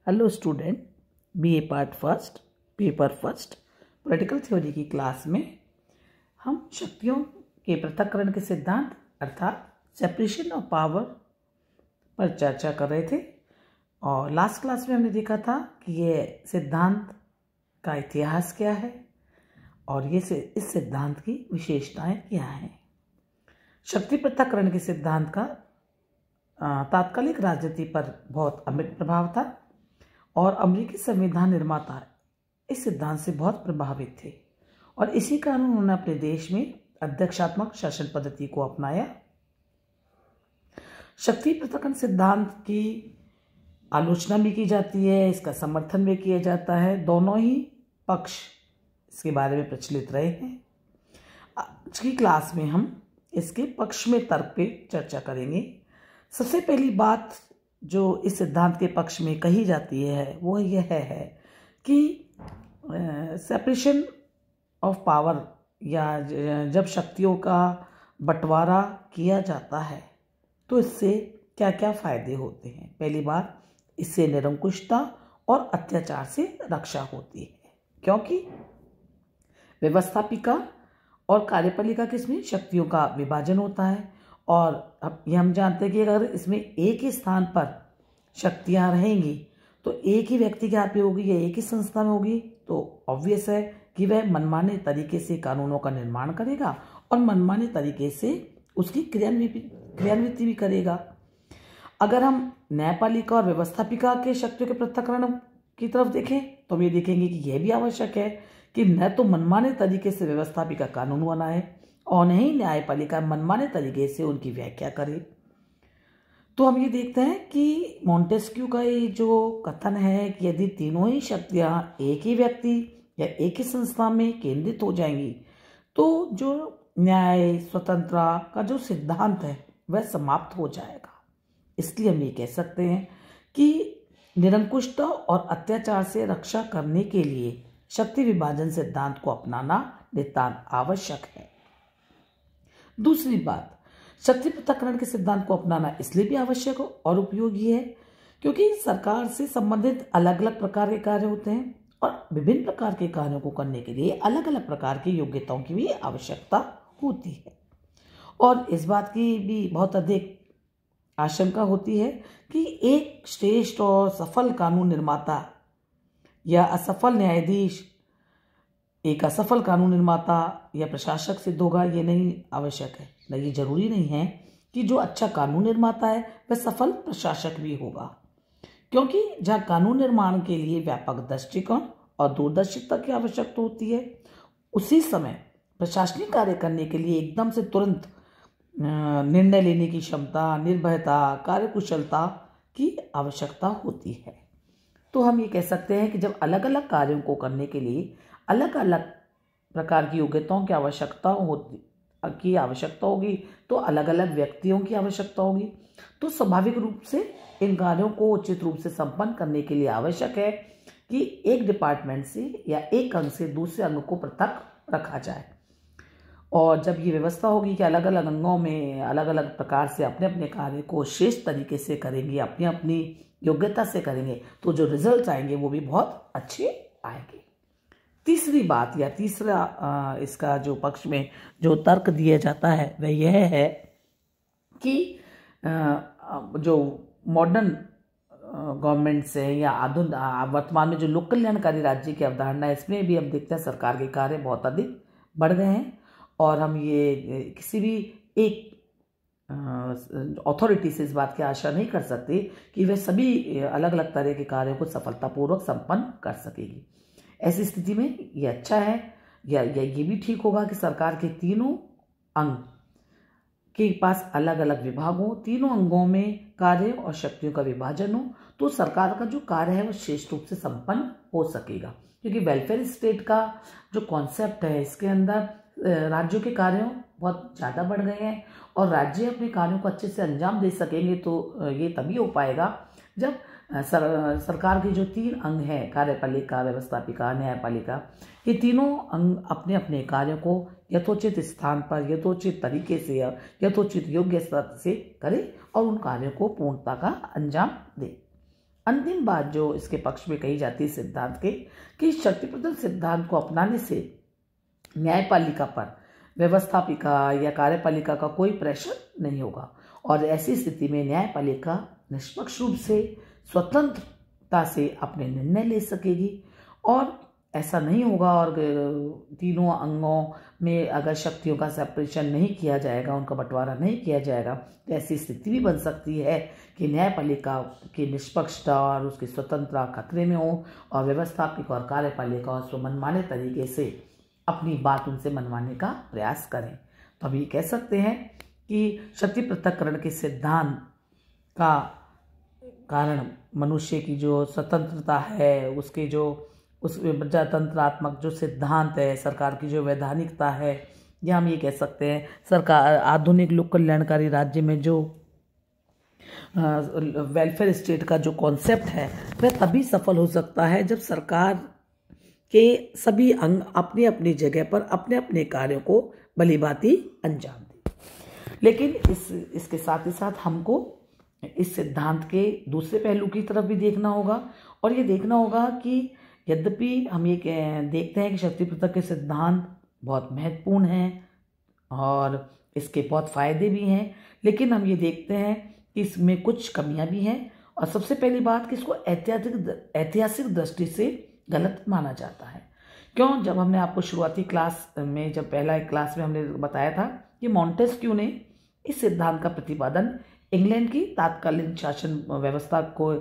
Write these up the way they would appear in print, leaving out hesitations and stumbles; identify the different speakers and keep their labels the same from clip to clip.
Speaker 1: Hello student, BA part first paper first political theory की class में हम शक्तियों के पृथक्करण के सिद्धांत अर्थात सेपरेशन ऑफ पावर पर चर्चा कर रहे थे। और लास्ट क्लास में हमने देखा था कि ये सिद्धांत का इतिहास क्या है और इस सिद्धांत की विशेषताएं क्या हैं। शक्ति पृथक्करण के सिद्धांत का तात्कालिक राजनीति पर बहुत अमिट प्रभाव था और अमेरिकी संविधान निर्माता इस सिद्धांत से बहुत प्रभावित थे और इसी कारण उन्होंने अपने देश में अध्यक्षात्मक शासन पद्धति को अपनाया। शक्ति पृथक्करण सिद्धांत की आलोचना भी की जाती है, इसका समर्थन भी किया जाता है। दोनों ही पक्ष इसके बारे में प्रचलित रहे हैं। आज की क्लास में हम इसके पक्ष में तर्क पे चर्चा करेंगे। सबसे पहली बात जो इस सिद्धांत के पक्ष में कही जाती है वो यह है कि सेपरेशन ऑफ पावर या जब शक्तियों का बंटवारा किया जाता है तो इससे क्या क्या फायदे होते हैं। पहली बात, इससे निरंकुशता और अत्याचार से रक्षा होती है, क्योंकि व्यवस्थापिका और कार्यपालिका किसमें शक्तियों का विभाजन होता है। और अब ये हम जानते हैं कि अगर इसमें एक ही स्थान पर शक्तियां रहेंगी तो एक ही व्यक्ति के हाथ में होगी या एक ही संस्था में होगी, तो ऑब्वियस है कि वह मनमाने तरीके से कानूनों का निर्माण करेगा और मनमाने तरीके से उसकी क्रियान्विति भी करेगा। अगर हम न्यायपालिका और व्यवस्थापिका के शक्तियों के पृथक्करण की तरफ देखें तो हम ये देखेंगे कि यह भी आवश्यक है कि न तो मनमाने तरीके से व्यवस्थापिका कानून बनाए और न ही न्यायपालिका मनमाने तरीके से उनकी व्याख्या करे। तो हम ये देखते हैं कि मॉन्टेस्क्यू का ये जो कथन है कि यदि तीनों ही शक्तियां एक ही व्यक्ति या एक ही संस्था में केंद्रित हो जाएंगी तो जो न्याय स्वतंत्रता का जो सिद्धांत है वह समाप्त हो जाएगा। इसलिए हम ये कह सकते हैं कि निरंकुशता और अत्याचार से रक्षा करने के लिए शक्ति विभाजन सिद्धांत को अपनाना नितांत आवश्यक है। दूसरी बात, शक्ति पृथक्करण के सिद्धांत को अपनाना इसलिए भी आवश्यक और उपयोगी है क्योंकि सरकार से संबंधित अलग अलग प्रकार के कार्य होते हैं और विभिन्न प्रकार के कार्यों को करने के लिए अलग अलग प्रकार की योग्यताओं की भी आवश्यकता होती है। और इस बात की भी बहुत अधिक आशंका होती है कि एक श्रेष्ठ और सफल कानून निर्माता या असफल न्यायाधीश एक असफल कानून निर्माता या प्रशासक सिद्ध होगा, ये नहीं आवश्यक है। नहीं, ये जरूरी नहीं है कि जो अच्छा कानून निर्माता है वह सफल प्रशासक भी होगा, क्योंकि जहाँ कानून निर्माण के लिए व्यापक दृष्टिकोण और दूरदर्शिता की आवश्यकता होती है, उसी समय प्रशासनिक कार्य करने के लिए एकदम से तुरंत निर्णय लेने की क्षमता, निर्भयता, कार्यकुशलता की आवश्यकता होती है। तो हम ये कह सकते हैं कि जब अलग अलग कार्यों को करने के लिए अलग अलग प्रकार की योग्यताओं की आवश्यकता होगी तो अलग अलग व्यक्तियों की आवश्यकता होगी। तो स्वाभाविक रूप से इन कार्यों को उचित रूप से संपन्न करने के लिए आवश्यक है कि एक डिपार्टमेंट से या एक अंग से दूसरे अंग को पृथक रखा जाए। और जब ये व्यवस्था होगी कि अलग अलग अंगों में अलग अलग प्रकार से अपने अपने कार्य को श्रेष्ठ तरीके से करेंगे, अपनी अपनी योग्यता से करेंगे, तो जो रिजल्ट आएंगे वो भी बहुत अच्छे आएंगे। तीसरी बात या तीसरा इसका जो पक्ष में जो तर्क दिया जाता है वह यह है कि जो मॉडर्न गवर्नमेंट्स है या वर्तमान में जो लोक कल्याणकारी राज्य की अवधारणा है, इसमें भी हम देखते हैं सरकार के कार्य बहुत अधिक बढ़ गए हैं और हम ये किसी भी एक अथॉरिटी से इस बात की आशा नहीं कर सकते कि वह सभी अलग अलग तरह के कार्यों को सफलतापूर्वक संपन्न कर सकेगी। ऐसी स्थिति में ये अच्छा है या ये भी ठीक होगा कि सरकार के तीनों अंग के पास अलग अलग विभाग हो, तीनों अंगों में कार्य और शक्तियों का विभाजन हो, तो सरकार का जो कार्य है वो श्रेष्ठ रूप से संपन्न हो सकेगा। क्योंकि वेलफेयर स्टेट का जो कॉन्सेप्ट है, इसके अंदर राज्यों के कार्यों बहुत ज़्यादा बढ़ गए हैं और राज्य अपने कार्यों को अच्छे से अंजाम दे सकेंगे तो ये तभी हो पाएगा जब सरकार के जो तीन अंग हैं, कार्यपालिका, व्यवस्थापिका, न्यायपालिका, ये तीनों अंग अपने अपने कार्यों को यथोचित स्थान पर, यथोचित तरीके से, यथोचित योग्य स्तर से करें और उन कार्यों को पूर्णता का अंजाम दें। अंतिम बात जो इसके पक्ष में कही जाती है सिद्धांत के, कि शक्ति प्रदर्शन सिद्धांत को अपनाने से न्यायपालिका पर व्यवस्थापिका या कार्यपालिका का कोई प्रेशर नहीं होगा और ऐसी स्थिति में न्यायपालिका निष्पक्ष रूप से स्वतंत्रता से अपने निर्णय ले सकेगी। और ऐसा नहीं होगा, और तीनों अंगों में अगर शक्तियों का सेपरेशन नहीं किया जाएगा, उनका बंटवारा नहीं किया जाएगा, तो ऐसी स्थिति भी बन सकती है कि न्यायपालिका की निष्पक्षता और उसकी स्वतंत्रता खतरे में हो और व्यवस्थापिका और कार्यपालिका उसको मनमाने तरीके से अपनी बात उनसे मनवाने का प्रयास करें। तो हम ये कह सकते हैं कि शक्ति पृथक्करण के सिद्धांत का कारण मनुष्य की जो स्वतंत्रता है, उसके जो उस प्रजातंत्रात्मक जो सिद्धांत है, सरकार की जो वैधानिकता है, या हम ये कह सकते हैं सरकार आधुनिक लोक कल्याणकारी राज्य में जो वेलफेयर स्टेट का जो कॉन्सेप्ट है वह तभी सफल हो सकता है जब सरकार के सभी अंग अपनी अपनी जगह पर अपने अपने कार्यों को भलीभांति अंजाम दें। लेकिन इसके साथ ही साथ हमको इस सिद्धांत के दूसरे पहलू की तरफ भी देखना होगा, और ये देखना होगा कि यद्यपि हम ये देखते हैं कि शक्ति पृथक के सिद्धांत बहुत महत्वपूर्ण हैं और इसके बहुत फायदे भी हैं, लेकिन हम ये देखते हैं कि इसमें कुछ कमियां भी हैं। और सबसे पहली बात कि इसको ऐतिहासिक दृष्टि से गलत माना जाता है। क्यों? जब हमने आपको शुरुआती क्लास में, जब पहला क्लास में हमने बताया था कि मॉन्टेस्क्यू ने इस सिद्धांत का प्रतिपादन इंग्लैंड की तात्कालीन शासन व्यवस्था को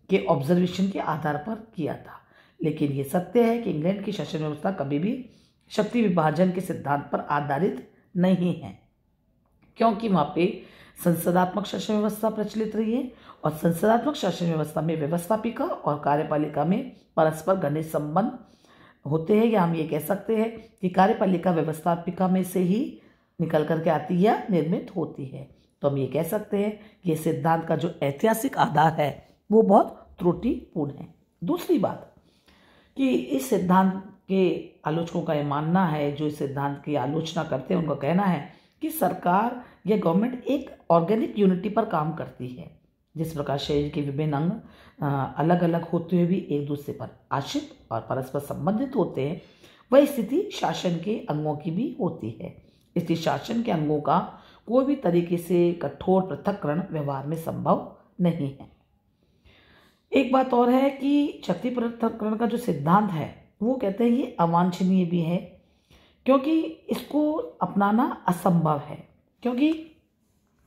Speaker 1: के ऑब्जर्वेशन के आधार पर किया था। लेकिन ये सत्य है कि इंग्लैंड की शासन व्यवस्था कभी भी शक्ति विभाजन के सिद्धांत पर आधारित नहीं है, क्योंकि वहाँ पे संसदात्मक शासन व्यवस्था प्रचलित रही है और संसदात्मक शासन व्यवस्था में व्यवस्थापिका और कार्यपालिका में परस्पर घनिष्ठ संबंध होते हैं, या हम ये कह सकते हैं कि कार्यपालिका व्यवस्थापिका में से ही निकल करके आती है या निर्मित होती है। तो हम ये कह सकते हैं कि ये सिद्धांत का जो ऐतिहासिक आधार है वो बहुत त्रुटिपूर्ण है। दूसरी बात कि इस सिद्धांत के आलोचकों का ये मानना है, जो इस सिद्धांत की आलोचना करते हैं, उनका कहना है कि सरकार या गवर्नमेंट एक ऑर्गेनिक यूनिटी पर काम करती है। जिस प्रकार शरीर के विभिन्न अंग अलग अलग होते हुए भी एक दूसरे पर आश्रित और परस्पर संबंधित होते हैं, वह स्थिति शासन के अंगों की भी होती है। इसलिए शासन के अंगों का कोई भी तरीके से कठोर पृथक्करण व्यवहार में संभव नहीं है। एक बात और है कि शक्ति पृथक्करण का जो सिद्धांत है वो कहते हैं ये अवांछनीय भी है, क्योंकि इसको अपनाना असंभव है, क्योंकि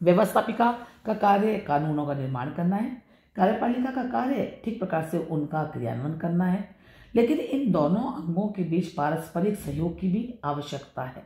Speaker 1: व्यवस्थापिका का कार्य कानूनों का निर्माण करना है, कार्यपालिका का कार्य ठीक प्रकार से उनका क्रियान्वयन करना है। लेकिन इन दोनों अंगों के बीच पारस्परिक सहयोग की भी आवश्यकता है,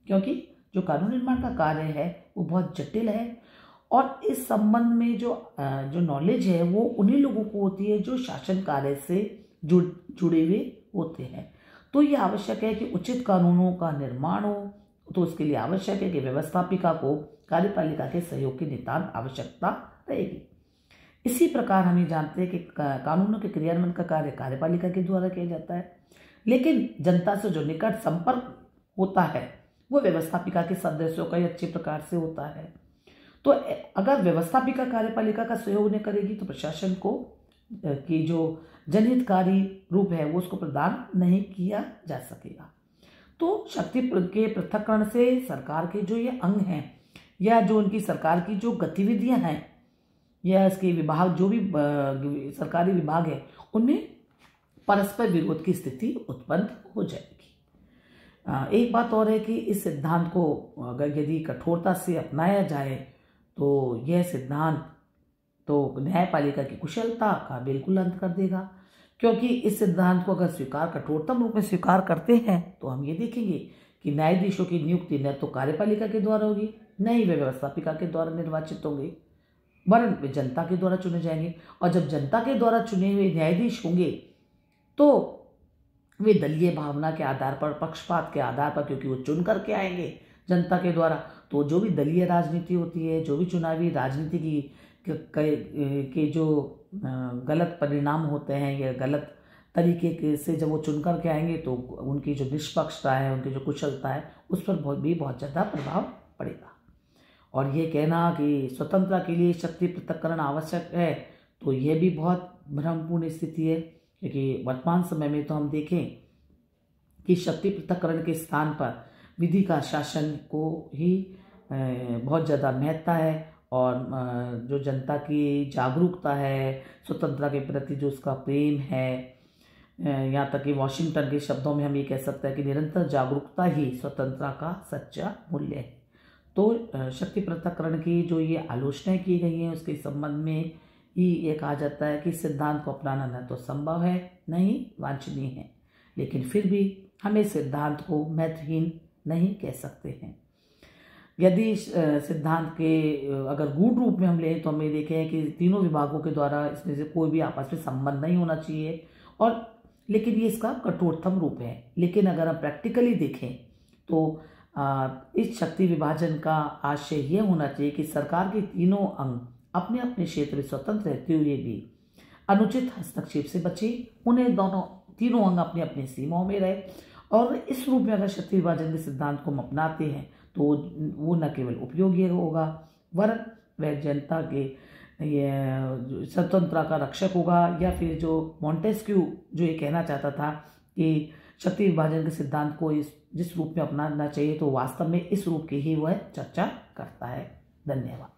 Speaker 1: क्योंकि जो कानून निर्माण का कार्य है वो बहुत जटिल है और इस संबंध में जो नॉलेज है वो उन्हीं लोगों को होती है जो शासन कार्य से जुड़े हुए होते हैं। तो ये आवश्यक है कि उचित कानूनों का निर्माण हो, तो उसके लिए आवश्यक है कि व्यवस्थापिका को कार्यपालिका के सहयोग की नितांत आवश्यकता रहेगी। इसी प्रकार हम ये जानते हैं कि कानूनों के क्रियान्वयन का कार्य कार्यपालिका के द्वारा किया जाता है, लेकिन जनता से जो निकट संपर्क होता है वो व्यवस्थापिका के सदस्यों का ही अच्छे प्रकार से होता है। तो अगर व्यवस्थापिका कार्यपालिका का सहयोग नहीं करेगी तो प्रशासन को की जो जनहितकारी रूप है वो उसको प्रदान नहीं किया जा सकेगा। तो शक्ति के पृथक्करण से सरकार के जो ये अंग हैं या जो उनकी सरकार की जो गतिविधियां हैं या इसके विभाग जो भी सरकारी विभाग है उनमें परस्पर विरोध की स्थिति उत्पन्न हो जाएगी। एक बात और है कि इस सिद्धांत को अगर यदि कठोरता से अपनाया जाए तो यह सिद्धांत तो न्यायपालिका की कुशलता का बिल्कुल अंत कर देगा, क्योंकि इस सिद्धांत को अगर कठोरतम रूप में स्वीकार करते हैं तो हम ये देखेंगे कि न्यायाधीशों की नियुक्ति न तो कार्यपालिका के द्वारा होगी न ही वे व्यवस्थापिका के द्वारा निर्वाचित होंगे, वरन वे जनता के द्वारा चुने जाएंगे। और जब जनता के द्वारा चुने हुए न्यायाधीश होंगे तो वे दलीय भावना के आधार पर, पक्षपात के आधार पर, क्योंकि वो चुन करके आएंगे जनता के द्वारा, तो जो भी दलीय राजनीति होती है, जो भी चुनावी राजनीति के जो गलत परिणाम होते हैं या गलत तरीके से जब वो चुन कर के आएंगे तो उनकी जो निष्पक्षता है, उनकी जो कुशलता है उस पर बहुत ज़्यादा प्रभाव पड़ेगा। और ये कहना कि स्वतंत्रता के लिए शक्ति पृथक्करण आवश्यक है, तो यह भी बहुत भ्रमपूर्ण स्थिति है, क्योंकि वर्तमान समय में तो हम देखें कि शक्ति पृथक्करण के स्थान पर विधि का शासन को ही बहुत ज़्यादा महत्ता है, और जो जनता की जागरूकता है, स्वतंत्रता के प्रति जो उसका प्रेम है, यहाँ तक कि वॉशिंगटन के शब्दों में हम ये कह सकते हैं कि निरंतर जागरूकता ही स्वतंत्रता का सच्चा मूल्य है। तो शक्ति पृथक्करण की जो ये आलोचनाएं की गई हैं उसके संबंध में ही ये कहा जाता है कि सिद्धांत को अपनाना न तो संभव है न ही वांछनीय है, लेकिन फिर भी हमें सिद्धांत को महत्वहीन नहीं कह सकते हैं। यदि सिद्धांत के अगर गूढ़ रूप में हम लें तो हमें देखें कि तीनों विभागों के द्वारा इसमें से कोई भी आपस में संबंध नहीं होना चाहिए, और लेकिन ये इसका कठोरतम रूप है। लेकिन अगर हम प्रैक्टिकली देखें तो इस शक्ति विभाजन का आशय यह होना चाहिए कि सरकार के तीनों अंग अपने अपने क्षेत्र में स्वतंत्र रहते हुए भी अनुचित हस्तक्षेप से बचे, उन्हें तीनों अंग अपनी अपनी सीमाओं में रहे। और इस रूप में अगर शक्ति विभाजन के सिद्धांत को हम अपनाते हैं तो वो न केवल उपयोगी होगा वरन वह जनता के स्वतंत्रता का रक्षक होगा, या फिर जो मॉन्टेस्क्यू जो ये कहना चाहता था कि शक्ति विभाजन के सिद्धांत को जिस रूप में अपनाना चाहिए, तो वास्तव में इस रूप की ही वह चर्चा करता है। धन्यवाद।